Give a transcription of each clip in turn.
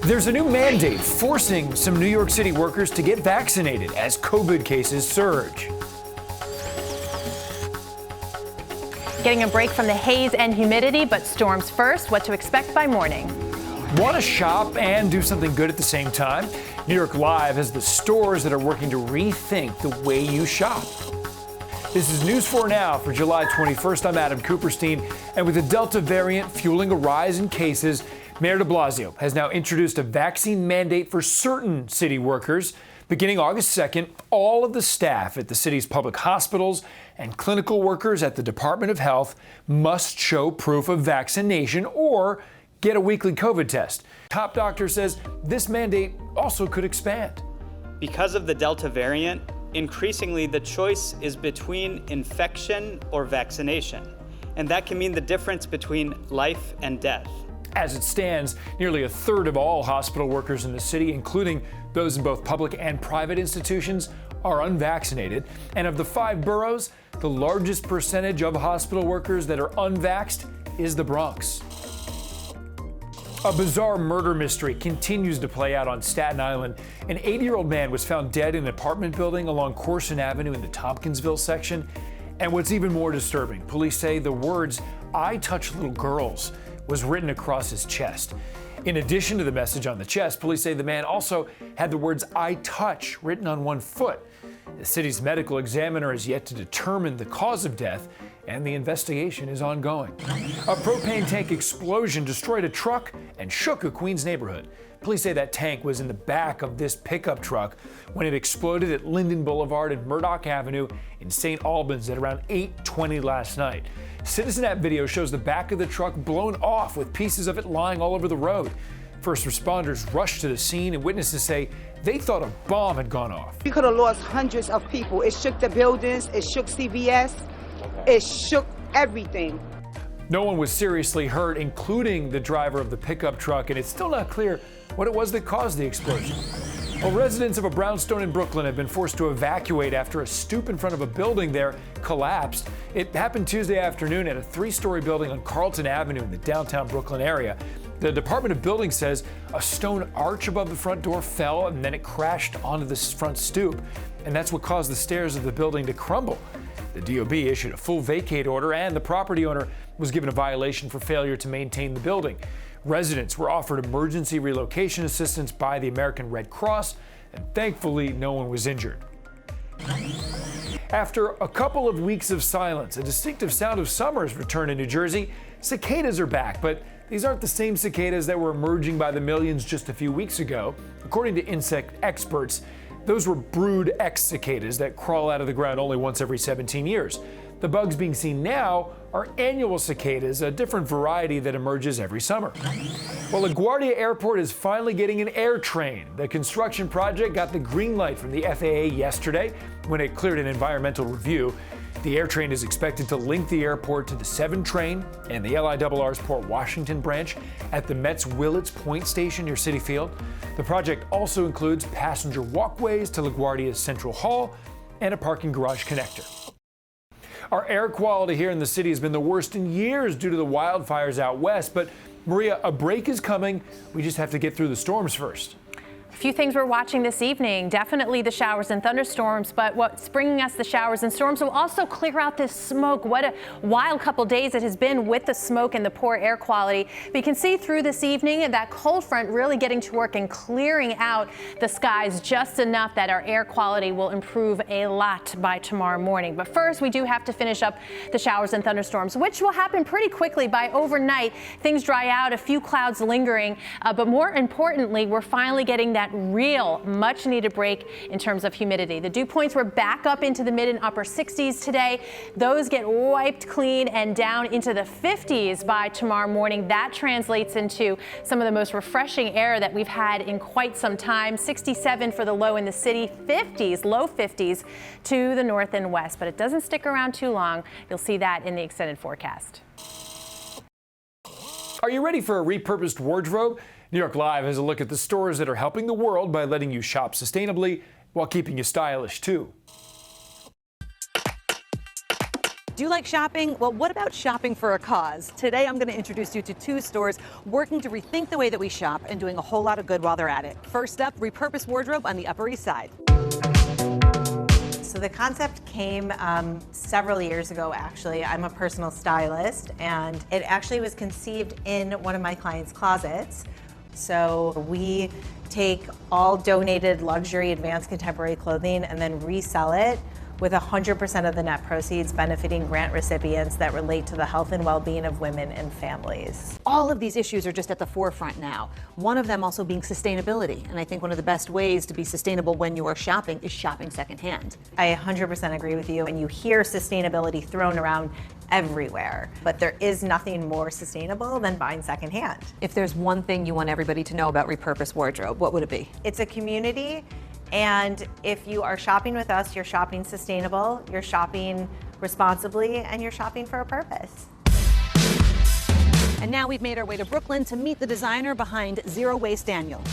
There's a new mandate forcing some New York City workers to get vaccinated as COVID cases surge. Getting a break from the haze and humidity, but storms first. What to expect by morning. Want to shop and do something good at the same time? New York Live has the stores that are working to rethink the way you shop. This is News 4 Now for July 21st. I'm Adam Cooperstein, and with the Delta variant fueling a rise in cases, Mayor de Blasio has now introduced a vaccine mandate for certain city workers. Beginning August 2nd, all of the staff at the city's public hospitals and clinical workers at the Department of Health must show proof of vaccination or get a weekly COVID test. Top doctor says this mandate also could expand. Because of the Delta variant, increasingly the choice is between infection or vaccination, and that can mean the difference between life and death. As it stands, nearly a third of all hospital workers in the city, including those in both public and private institutions, are unvaccinated. And of the 5 boroughs, the largest percentage of hospital workers that are unvaxxed is the Bronx. A bizarre murder mystery continues to play out on Staten Island. An 80-year-old man was found dead in an apartment building along Corson Avenue in the Tompkinsville section. And what's even more disturbing, police say the words, "I touch little girls," was written across his chest. In addition to the message on the chest, police say the man also had the words "I touch" written on one foot. The city's medical examiner is yet to determine the cause of death, and the investigation is ongoing. A propane tank explosion destroyed a truck and shook a Queens neighborhood. Police say that tank was in the back of this pickup truck when it exploded at Linden Boulevard and Murdoch Avenue in St. Albans at around 8:20 last night. Citizen video shows the back of the truck blown off with pieces of it lying all over the road. First responders rushed to the scene, and witnesses say they thought a bomb had gone off. We could have lost hundreds of people. It shook the buildings, it shook CVS, it shook everything. No one was seriously hurt, including the driver of the pickup truck, and it's still not clear what it was that caused the explosion. Well, residents of a brownstone in Brooklyn have been forced to evacuate after a stoop in front of a building there collapsed. It happened Tuesday afternoon at a 3-story building on Carlton Avenue in the downtown Brooklyn area. The Department of Buildings says a stone arch above the front door fell and then it crashed onto the front stoop, and that's what caused the stairs of the building to crumble. The DOB issued a full vacate order, and the property owner was given a violation for failure to maintain the building. Residents were offered emergency relocation assistance by the American Red Cross, and thankfully no one was injured. After a couple of weeks of silence, a distinctive sound of summer has returned in New Jersey. Cicadas are back, but these aren't the same cicadas that were emerging by the millions just a few weeks ago. According to insect experts, those were brood X cicadas that crawl out of the ground only once every 17 years. The bugs being seen now are annual cicadas, a different variety that emerges every summer. Well, LaGuardia Airport is finally getting an air train. The construction project got the green light from the FAA yesterday when it cleared an environmental review. The air train is expected to link the airport to the 7 train and the LIRR's Port Washington branch at the Met's Willets Point station near Citi Field. The project also includes passenger walkways to LaGuardia's Central Hall and a parking garage connector. Our air quality here in the city has been the worst in years due to the wildfires out west. But Maria, a break is coming. We just have to get through the storms first. A few things we're watching this evening, definitely the showers and thunderstorms, but what's bringing us the showers and storms will also clear out this smoke. What a wild couple days it has been with the smoke and the poor air quality. But you can see through this evening that cold front really getting to work and clearing out the skies just enough that our air quality will improve a lot by tomorrow morning. But first, we do have to finish up the showers and thunderstorms, which will happen pretty quickly by overnight. Things dry out, a few clouds lingering, but more importantly, we're finally getting that real much needed break in terms of humidity. The dew points were back up into the mid and upper 60s today. Those get wiped clean and down into the 50s by tomorrow morning. That translates into some of the most refreshing air that we've had in quite some time. 67 for the low in the city, 50s, low 50s to the north and west, but it doesn't stick around too long. You'll see that in the extended forecast. Are you ready for a repurposed wardrobe? New York Live has a look at the stores that are helping the world by letting you shop sustainably while keeping you stylish too. Do Do you like shopping? Well, what about shopping for a cause? Today, I'm going to introduce you to 2 stores working to rethink the way that we shop and doing a whole lot of good while they're at it. First up, Repurpose Wardrobe on the Upper East Side. So the concept came several years ago, actually. I'm a personal stylist, and it actually was conceived in one of my clients' closets. So we take all donated luxury advanced contemporary clothing and then resell it with 100% of the net proceeds benefiting grant recipients that relate to the health and well-being of women and families. All of these issues are just at the forefront now. One of them also being sustainability. And I think one of the best ways to be sustainable when you are shopping is shopping secondhand. I 100% agree with you, and you hear sustainability thrown around everywhere, but there is nothing more sustainable than buying secondhand. If there's one thing you want everybody to know about Repurpose Wardrobe, what would it be? It's a community, and if you are shopping with us, you're shopping sustainable, you're shopping responsibly, and you're shopping for a purpose. And now we've made our way to Brooklyn to meet the designer behind Zero Waste Daniel.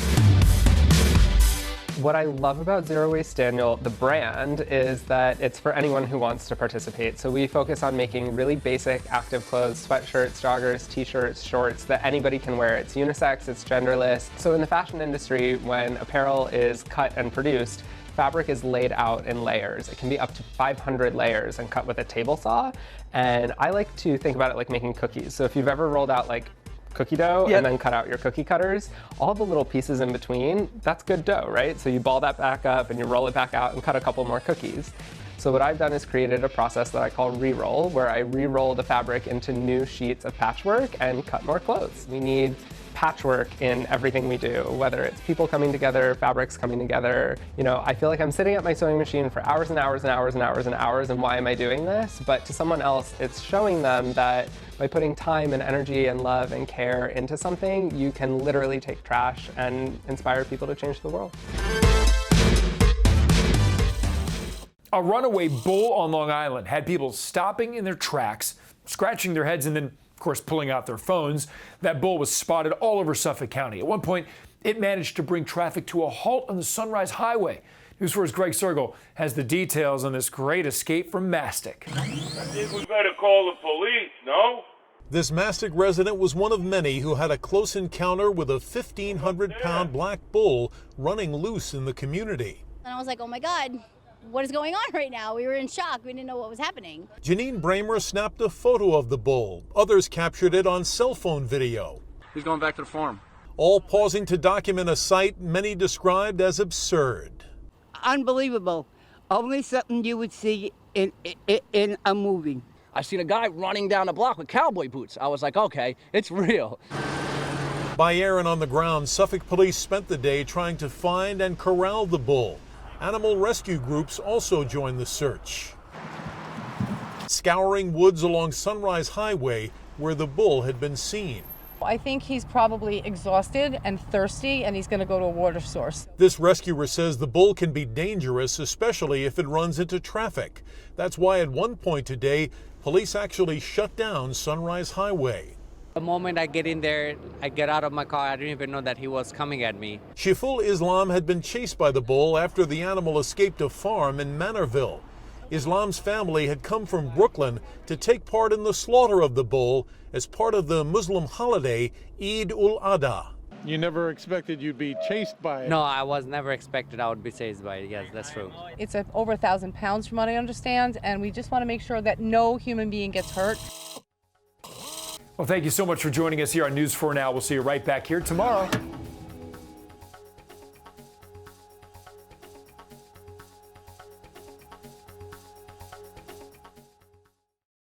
What I love about Zero Waste Daniel, the brand, is that it's for anyone who wants to participate. So we focus on making really basic active clothes, sweatshirts, joggers, t-shirts, shorts that anybody can wear. It's unisex, it's genderless. So in the fashion industry, when apparel is cut and produced, fabric is laid out in layers. It can be up to 500 layers and cut with a table saw. And I like to think about it like making cookies. So if you've ever rolled out like cookie dough and then cut out your cookie cutters, all the little pieces in between, that's good dough, right? So you ball that back up and you roll it back out and cut a couple more cookies. So what I've done is created a process that I call re-roll, where I re-roll the fabric into new sheets of patchwork and cut more clothes. We need patchwork in everything we do, whether it's people coming together, fabrics coming together. You know, I feel like I'm sitting at my sewing machine for hours and hours and hours and hours and hours, and why am I doing this? But to someone else, it's showing them that by putting time and energy and love and care into something, you can literally take trash and inspire people to change the world. A runaway bull on Long Island had people stopping in their tracks, scratching their heads, and then, of course, pulling out their phones. That bull was spotted all over Suffolk County. At one point, it managed to bring traffic to a halt on the Sunrise Highway. News 4's Greg Sergel has the details on this great escape from Mastic. I think we better call the police, no? This Mastic resident was one of many who had a close encounter with a 1,500-pound black bull running loose in the community. And I was like, oh my God, what is going on right now? We were in shock. We didn't know what was happening. Janine Bramer snapped a photo of the bull. Others captured it on cell phone video. He's going back to the farm. All pausing to document a sight many described as absurd. Unbelievable. Only something you would see in a movie. I seen a guy running down the block with cowboy boots. I was like, okay, it's real. By air and on the ground, Suffolk police spent the day trying to find and corral the bull. Animal rescue groups also joined the search, scouring woods along Sunrise Highway where the bull had been seen. I think he's probably exhausted and thirsty, and he's going to go to a water source. This rescuer says the bull can be dangerous, especially if it runs into traffic. That's why at one point today, police actually shut down Sunrise Highway. The moment I get in there, I get out of my car, I didn't even know that he was coming at me. Shiful Islam had been chased by the bull after the animal escaped a farm in Manorville. Islam's family had come from Brooklyn to take part in the slaughter of the bull as part of the Muslim holiday Eid ul-Adha. You never expected you'd be chased by it? No, I was never expected I would be chased by it. Yes, that's true. It's over 1,000 pounds from what I understand, and we just want to make sure that no human being gets hurt. Well, thank you so much for joining us here on News 4 Now. We'll see you right back here tomorrow.